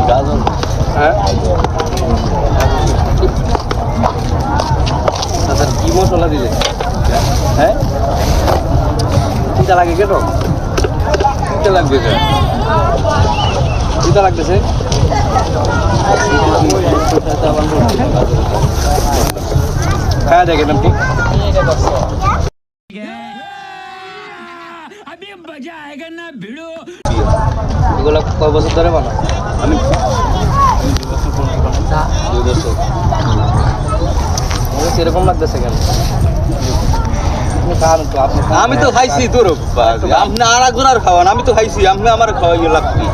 গাজর হ্যাঁ আচ্ছা কি মশলা দিলে হ্যাঁ কিটা লাগে কেন কিটা লাগবে কিটা লাগতেছে খায়া দেখেন আপনি এগুলো কয় বছর ধরে বানাও আমি 2 বছর সেরকম লাগতেছে কেন আমি তো খাইছি তোর আপনি আর একজন আর খাওয়ান আমি তো খাইছি আপনি আমার খাওয়াই লাগছি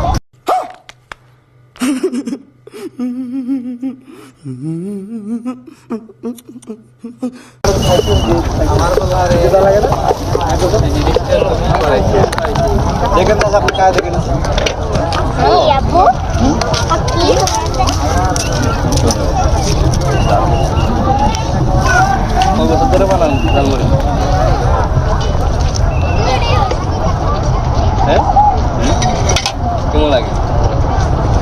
দেখেন না আপনি কাজ দেখেন ধরে বানান জালমুড়ি হ্যাঁ কেমন লাগে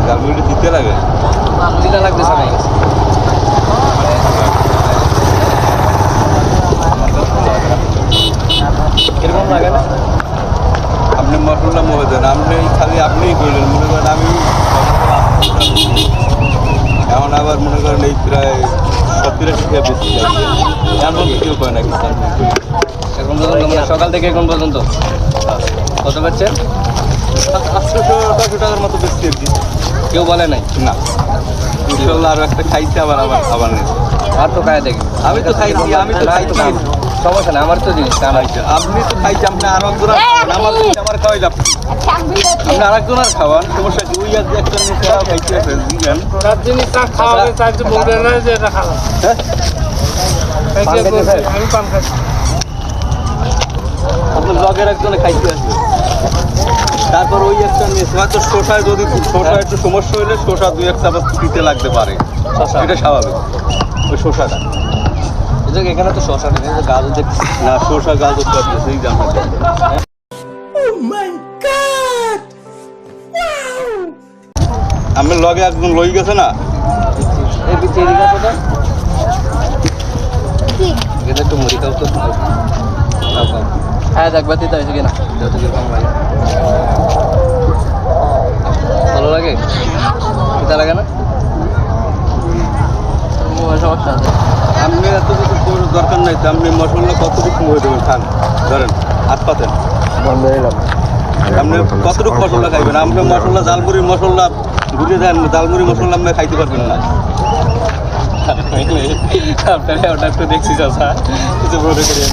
জালমুড়ি দিতে লাগে দিতে লাগতেছে না কিরকম লাগে না আপনি মশলা মনে দেন আপনি খালি আপনিই করলেন মনে করেন আমি এখন আবার মনে করেন এই প্রায় 70-80 টাকা বেশি যাচ্ছে এমন কেউ করে না এখন পর্যন্ত সকাল থেকে এখন পর্যন্ত কত পাচ্ছেন 800-900 টাকার মতো বেশি আর কি কেউ বলে নাই না ইনশাল্লাহ আরও একটা খাইছে আবার নেই আর তো খাই দেখি আমি তো খাইছি সমস্যা না আমার তো জিনিস আপনি তো খাইছি আপনি আর একজন আমার খাওয়াই যাচ্ছি আপনি আর একজন আর খাওয়ান সমস্যা কি ওই আজ একটা খাইতে আছে তার জিনিসটা খাওয়াবে তার যে বলবে না যে এটা খাওয়া আমি পান খাচ্ছি আপনার লগের একজনে খাইতে আছে তারপর ওই একটা নিয়ে হয়তো শসায় যদি শসা একটু সমস্যা হলে শসা 2-1 চামচ দিতে লাগতে পারে এটা স্বাভাবিক ওই শসাটা এখানে তো শসা নেই গাজর দেখছি না শসা গাজর সেই জানতে আমার লগে একদম লই গেছে না এই বিচেরি গাছটা এটা একটু মুড়ি খাও তো হ্যাঁ দেখবা দিতে হয়েছে কিনা যত কিরকম লাগে ভালো লাগে কিতা লাগে না সমস্যা আছে আপনি এত কিছু দরকার নাই আপনি মশলা কতটুকু হয়ে দেবেন খান ধরেন হাত পাতেন বন্ধ হয়ে গেল আপনি কতটুকু মশলা খাইবেন আপনি মশলা জালমুড়ির মশলা ঘুরিয়ে দেন জালমুড়ি মশলা আপনি খাইতে পারবেন না আপনারা ওটা একটু দেখছি চাষা কিছু মনে করি